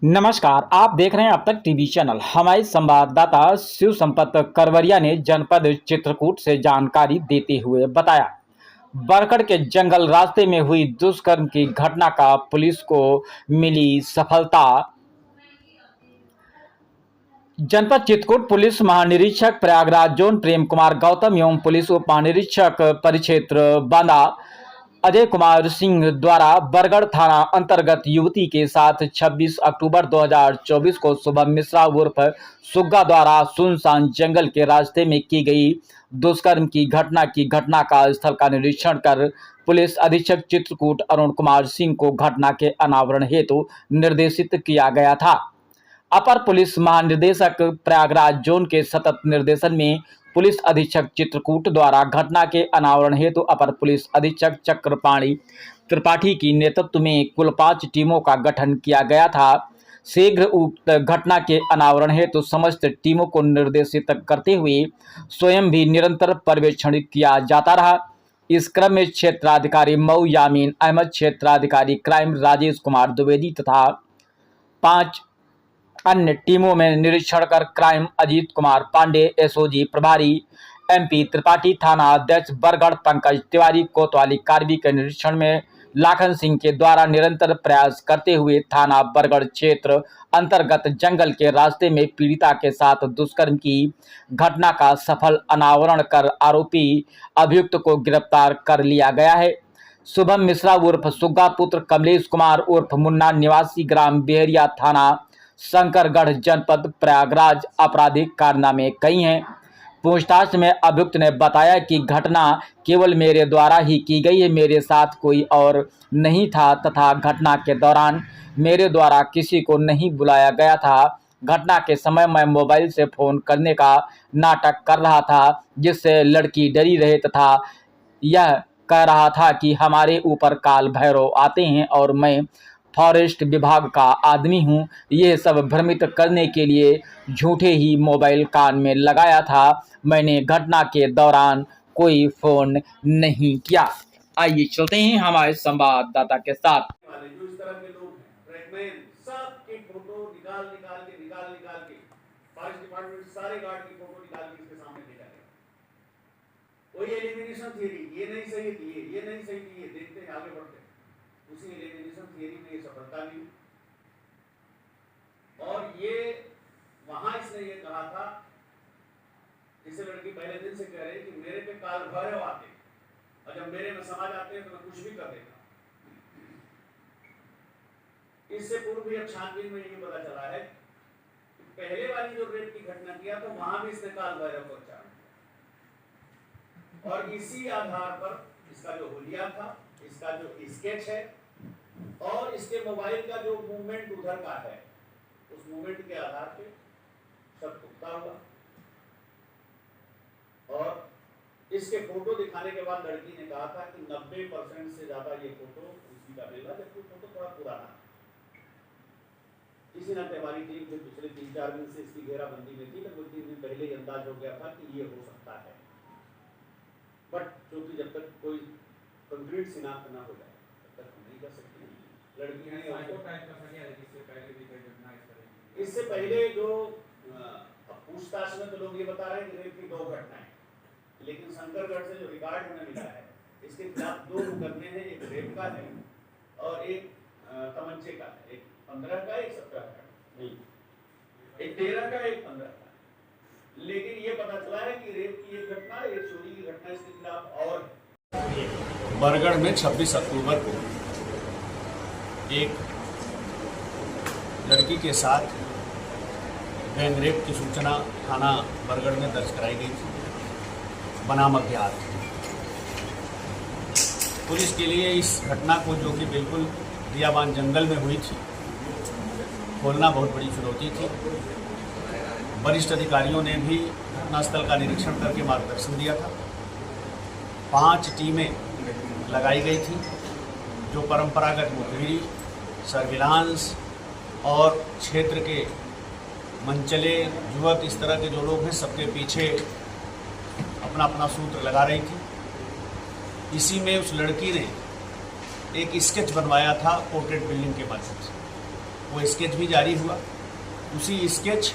नमस्कार, आप देख रहे हैं अब तक टीवी चैनल। हमारे संवाददाता शिव संपत करवरिया ने जनपद चित्रकूट से जानकारी देते हुए बताया, बरगढ़ के जंगल रास्ते में हुई दुष्कर्म की घटना का पुलिस को मिली सफलता। जनपद चित्रकूट पुलिस महानिरीक्षक प्रयागराज जोन प्रेम कुमार गौतम एवं पुलिस उप महानिरीक्षक परिक्षेत्र बांदा अजय कुमार सिंह द्वारा बरगढ़ थाना अंतर्गत युवती के साथ 26 अक्टूबर 2024 को शुभम मिश्रा उर्फ सुग्गा द्वारा सुनसान जंगल के रास्ते में की गई दुष्कर्म की घटना का स्थल का निरीक्षण कर पुलिस अधीक्षक चित्रकूट अरुण कुमार सिंह को घटना के अनावरण हेतु निर्देशित किया गया था। अपर पुलिस महानिदेशक प्रयागराज जोन के सतत निर्देशन में पुलिस अधीक्षक चित्रकूट द्वारा घटना के अनावरण हेतु अपर पुलिस अधीक्षक चक्रपाणी त्रिपाठी की नेतृत्व में कुल 5 टीमों का गठन किया गया था। शीघ्र उक्त घटना के अनावरण हेतु समस्त टीमों को निर्देशित करते हुए स्वयं भी निरंतर पर्यवेक्षण किया जाता रहा। इस क्रम में क्षेत्राधिकारी मऊ यामीन अहमद, क्षेत्राधिकारी क्राइम राजेश कुमार द्विवेदी तथा 5 अन्य टीमों में निरीक्षण कर क्राइम अजीत कुमार पांडे, एसओजी प्रभारी एमपी त्रिपाठी, थाना अध्यक्ष बरगढ़ पंकज तिवारी, कोतवाली कार्रवाई के निरीक्षण में लाखन सिंह के द्वारा निरंतर प्रयास करते हुए थाना बरगढ़ क्षेत्र अंतर्गत जंगल के रास्ते में पीड़िता के साथ दुष्कर्म की घटना का सफल अनावरण कर आरोपी अभियुक्त को गिरफ्तार कर लिया गया है। शुभम मिश्रा उर्फ सुग्गा पुत्र कमलेश कुमार उर्फ मुन्ना निवासी ग्राम बेहरिया, थाना शंकरगढ़, जनपद प्रयागराज आपराधिक कारनामे कई हैं। पूछताछ में अभियुक्त ने बताया कि घटना केवल मेरे द्वारा ही की गई है, मेरे साथ कोई और नहीं था तथा घटना के दौरान मेरे द्वारा किसी को नहीं बुलाया गया था। घटना के समय मैं मोबाइल से फोन करने का नाटक कर रहा था, जिससे लड़की डरी रहे तथा यह कह रहा था कि हमारे ऊपर काल भैरव आते हैं और मैं फॉरेस्ट विभाग का आदमी हूं। यह सब भ्रमित करने के लिए झूठे ही मोबाइल कान में लगाया था। मैंने घटना के दौरान कोई फोन नहीं किया। आइए चलते हैं हमारे संवाददाता के साथ। जो इस तरह के लोग हैं, ट्रैकमैन, सबकी फोटो निकाल के फॉरेस्ट डिपार्टमेंट सारे गार्ड की फोटो निकाल के इसके सामने भेजा गया। कोई एलिमिनेशन थियरी, ये नहीं सही थी, ये नहीं सही थी, ये देखते हैं आगे बढ़ते हैं। उसी एलिमिनेशन थियरी में ये सफलता मिली और ये वहां इसने ये कहा था, जिसे लड़की पहले दिन से कह रही कि मेरे पे काल भैरव आते और जब मेरे में समा जाते हैं तो मैं कुछ भी कर देता। इससे पूर्व भी अब छानबीन में ये पता चला है कि पहले वाली जो रेप की घटना किया तो वहां भी इसने काल भैरव को उच्चारण और इसी आधार पर इसका जो हुलिया था, इसका जो स्केच है और इसके मोबाइल का जो मूवमेंट उधर का है, उस मूवमेंट के आधार पे सब पुख्ता हुआ और इसके फोटो दिखाने के बाद लड़की ने कहा था कि 90% से ज्यादा ये फोटो उसी का मिला, जबकि फोटो थोड़ा पुराना है। इसी नाते हमारी टीम जो पिछले 3-4 दिन से इसकी घेराबंदी में थी, लगभग 3 दिन पहले ही अंदाज हो गया था कि ये हो सकता है, बट क्योंकि जब तक कोई कंक्रीट शिनाख्त ना हो जाए तब तक हम नहीं कर सकते। लड़की ने इससे पहले जो पूछताछ में तो लोग ये बता रहे हैं कि रेप की 2 घटनाएं, लेकिन शंकरगढ़ से जो रिकॉर्ड हमें मिला है इसके खिलाफ 2 मुकदमे हैं, एक रेप का है और एक तमंचे का है, एक 15 का, एक 17 का, नहीं एक 13 का, एक 15 का। लेकिन ये पता चला है कि रेप की एक घटना, एक चोरी की घटना इसके खिलाफ और बरगढ़ में 26 अक्टूबर को एक लड़की के साथ गैंगरेप की सूचना थाना बरगढ़ में दर्ज कराई गई थी बनाम अज्ञात। पुलिस के लिए इस घटना को, जो कि बिल्कुल बियाबान जंगल में हुई थी, खोलना बहुत बड़ी चुनौती थी। वरिष्ठ अधिकारियों ने भी घटनास्थल का निरीक्षण करके मार्गदर्शन दिया था। 5 टीमें लगाई गई थी, जो परंपरागत मुखबिरी, सर्विलांस और क्षेत्र के मंचले युवक, इस तरह के जो लोग हैं, सबके पीछे अपना अपना सूत्र लगा रही थी। इसी में उस लड़की ने एक स्केच बनवाया था पोर्ट्रेट बिल्डिंग के माध्यम से। वो स्केच भी जारी हुआ। उसी स्केच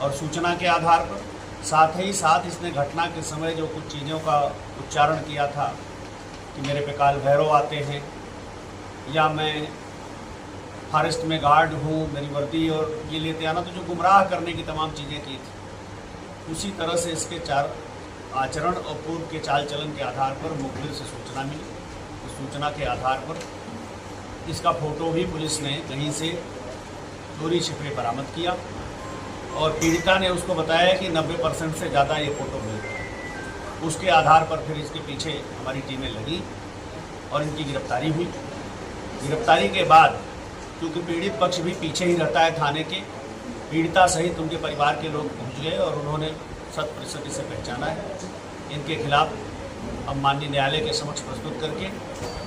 और सूचना के आधार पर साथ ही साथ इसने घटना के समय जो कुछ चीज़ों का उच्चारण किया था कि मेरे पे काल भैरव आते हैं या मैं फॉरेस्ट में गार्ड हूँ, मेरी वर्दी और ये लेते आना, तो जो गुमराह करने की तमाम चीज़ें की थी, उसी तरह से इसके चार आचरण और पूर्व के चाल चलन के आधार पर मुखबिर से सूचना मिली। उस सूचना के आधार पर इसका फ़ोटो भी पुलिस ने कहीं से चोरी छिपे बरामद किया और पीड़िता ने उसको बताया कि 90% से ज़्यादा ये फ़ोटो मिलता है। उसके आधार पर फिर इसके पीछे हमारी टीमें लगी और इनकी गिरफ्तारी हुई। गिरफ्तारी के बाद क्योंकि पीड़ित पक्ष भी पीछे ही रहता है थाने के, पीड़िता सहित उनके परिवार के लोग पहुंच गए और उन्होंने 100% इसे पहचाना है। इनके खिलाफ अब माननीय न्यायालय के समक्ष प्रस्तुत करके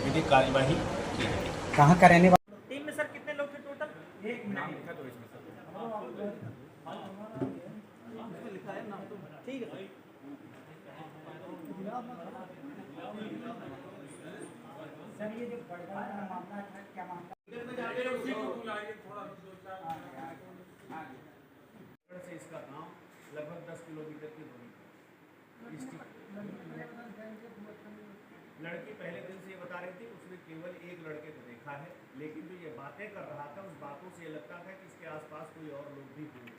विधिक कार्यवाही की जाएगी। कहाँ का रहने वाला? टीम में सर कितने लोग थे टोटल? एक मिनट लिखा तो इसमें सर। लिखा है नाम तो ठीक है सर, ये जो बड़गांव का मामला था, क्या मामला? से इसका गांव लगभग 10 किलोमीटर की दूरी पर। लड़की पहले दिन से ये बता रही थी उसने केवल एक लड़के को देखा है, लेकिन जो ये बातें कर रहा था उस बातों से ये लगता था कि इसके आसपास कोई और लोग भी होंगे।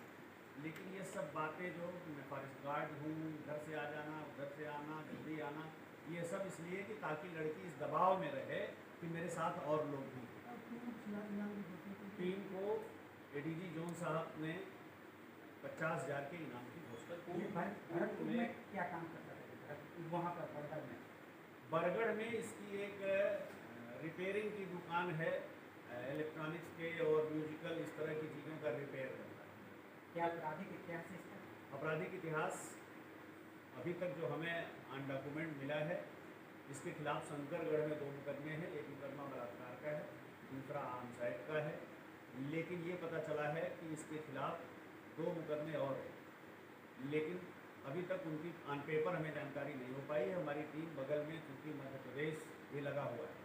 लेकिन ये सब बातें जो मैं फॉरेस्ट गार्ड हूँ, घर से आ जाना, उधर से आना, जल्दी आना, ये सब इसलिए कि ताकि लड़की इस दबाव में रहे कि मेरे साथ और लोग भी हैं। टीम को एडीजी जोन साहब ने 50,000 के इनाम की घोषणा की। भरतपुर में क्या काम करता है वहाँ पर बरगढ़ में? बरगढ़ में इसकी एक रिपेयरिंग की दुकान है, इलेक्ट्रॉनिक्स के और म्यूजिकल इस तरह की चीज़ों का रिपेयर करता है। क्या आपराधिक इतिहास है इसका? आपराधिक इतिहास अभी तक जो हमें ऑन डॉक्यूमेंट मिला है, इसके खिलाफ शंकरगढ़ में 2 मुकदमे हैं। एक मुकदमा बलात्कार का है, दूसरा आर्मसाइड का है। लेकिन ये पता चला है कि इसके खिलाफ 2 मुकदमे और हैं, लेकिन अभी तक उनकी ऑन पेपर हमें जानकारी नहीं हो पाई है। हमारी टीम बगल में चूँकि मध्य प्रदेश भी लगा हुआ है,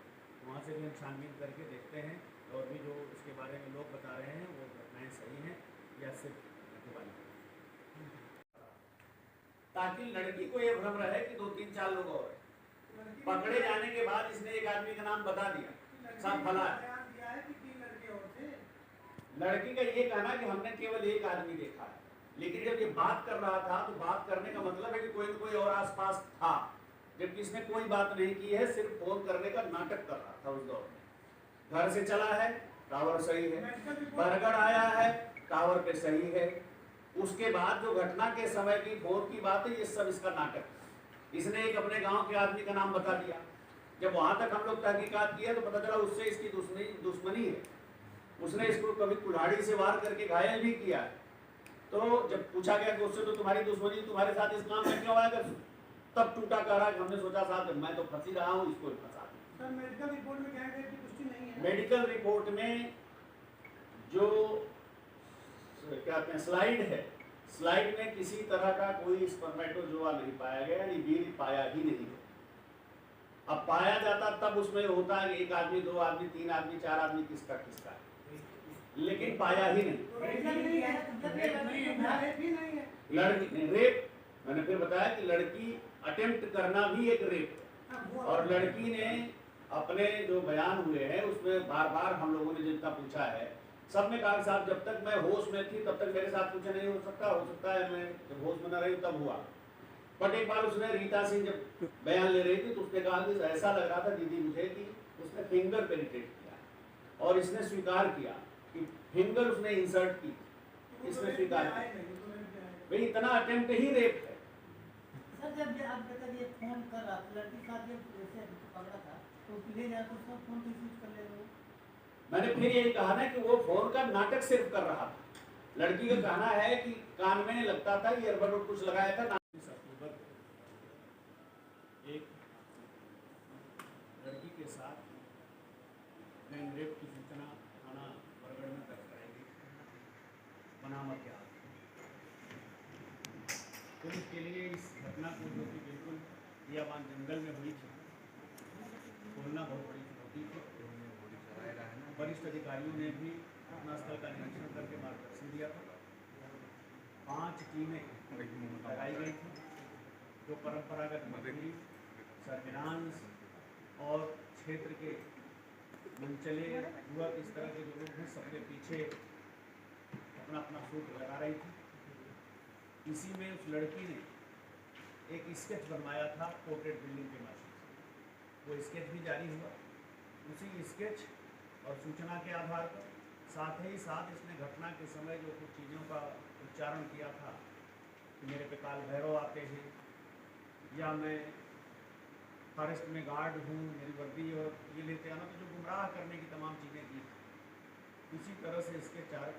वहाँ से भी हम छानबीन करके देखते हैं और भी जो इसके बारे में लोग बता रहे हैं वो घटनाएँ सही हैं या सिर्फ वाली, ताकि लड़की को ये भ्रम रहे कि 2-3-4 लोग और हैं। पकड़े जाने के बाद इसने एक आदमी का नाम बता दिया, सब फला है। लड़की का ये कहना कि हमने केवल एक आदमी देखा है, लेकिन जब ये बात कर रहा था तो बात करने का मतलब है कि कोई न कोई और आसपास था, जबकि इसने कोई बात नहीं की है, सिर्फ फोन करने का नाटक कर रहा था उस दौर में। घर से चला है, टावर सही है, बरगढ़ आया है, टावर पे सही है। उसके बाद जो घटना के समय की फोन की बात है, ये सब इसका नाटक। इसने एक अपने गांव के आदमी का नाम बता दिया। जब वहां तक हम लोग तहकीकात किया तो पता चला उससे इसकी दुश्मनी है। उसने इसको कभी कुल्हाड़ी से वार करके घायल भी किया। तो जब पूछा गया कि उससे तो तुम्हारी दुश्मनी, तुम्हारे साथ इस काम में क्यों आया, तब टूटा कह रहा कि हमने सोचा साहब मैं तो फंसी रहा हूँ, इसको फंसा दिया। मेडिकल रिपोर्ट में क्या है कि पुष्टि नहीं है? मेडिकल रिपोर्ट में जो क्या कहते हैं स्लाइड है, स्लाइड में किसी तरह का कोई स्पर्मेटोजोआ नहीं पाया गया, वीर्य पाया ही नहीं है। अब पाया जाता तब उसमें होता है कि 1 आदमी, 2 आदमी, 3 आदमी, 4 आदमी, किसका किसका, लेकिन पाया ही नहीं। लड़की ने रेप, मैंने फिर बताया कि लड़की अटेम्प्ट करना भी एक रेप है। और लड़की ने अपने जो बयान हुए हैं उसमें बार बार हम लोगों ने जितना पूछा है, सब में कहा साहब जब तक मैं होश में थी तब तक मेरे साथ कुछ नहीं हो सकता है मैं जब होश में न रही तब हुआ। बट एक बार उसने रीता सिंह जब बयान ले रही थी तो उसने कहा कि ऐसा लग रहा था दीदी मुझे कि उसने फिंगर पेनिट्रेट किया, और इसने स्वीकार किया कि फिंगर उसने इंसर्ट की, इसने स्वीकार किया। भाई इतना अटेम्प्ट ही रेप है। सर जब ये आप कहते ये फोन कर रहा था लड़की साथ जब ऐसे पकड़ा था तो ले जाकर सब फोन रिसीव कर ले रहे। मैंने फिर यही कहा ना कि वो फोन का नाटक सिर्फ कर रहा था। लड़की का कहना है कि कान में लगता था, ईयरबड कुछ लगाया था। 19 अक्टूबर एक लड़की के साथ गैंग रेप की सूचना थाना बरगढ़ में दर्ज कराई गई बनावट के हाथ। पुलिस के लिए इस घटना को जो कि बिल्कुल बियाबान जंगल में हुई थी, खोलना बहुत बड़ी चुनौती थी। वरिष्ठ अधिकारियों ने भी घटनास्थल का निरीक्षण करके मार्गदर्शन दिया था। 5 टीमें लगाई गई थी जो परंपरागत मजदूरी, सर्विलांस और क्षेत्र के मनचले युवक इस तरह के जो लोग हैं सबके पीछे अपना अपना सूत्र लगा रही थी। इसी में उस लड़की ने एक स्केच बनवाया था पोर्ट्रेट बिल्डिंग के माध्यम से। वो स्केच भी जारी हुआ। उसी स्केच और सूचना के आधार पर साथ ही साथ इसने घटना के समय जो कुछ चीज़ों का उच्चारण किया था कि मेरे पे काल भैरव आते हैं या मैं फॉरेस्ट में गार्ड हूँ, मेरी वर्दी और ये लेते आना, तो जो गुमराह करने की तमाम चीज़ें की थी। इसी तरह से इसके चार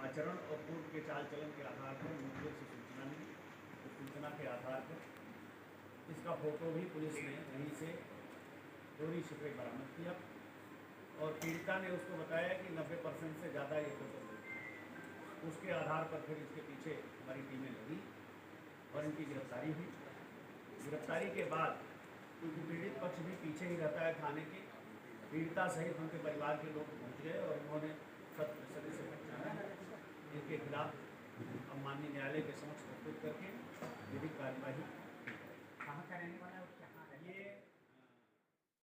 आचरण और पूर्व के चाल चलन के आधार पर मुखबिर से सूचना मिली। उस सूचना के आधार पर इसका फोटो भी पुलिस ने वहीं से चोरी छिपे बरामद किया और पीड़िता ने उसको बताया कि 90% से ज़्यादा ये फोटो मिली। उसके आधार पर फिर इसके पीछे हमारी टीमें लगी और इनकी गिरफ्तारी हुई। गिरफ्तारी के बाद क्योंकि पीड़ित पक्ष भी पीछे ही रहता है थाने के, पीड़िता सहित उनके परिवार के लोग पहुंच गए और उन्होंने 100% से पहचाना इनके खिलाफ अब माननीय न्यायालय के समक्ष प्रस्तुत करके विधिक कार्यवाही। कहाँ का रहने वाला है और कहाँ रहने ये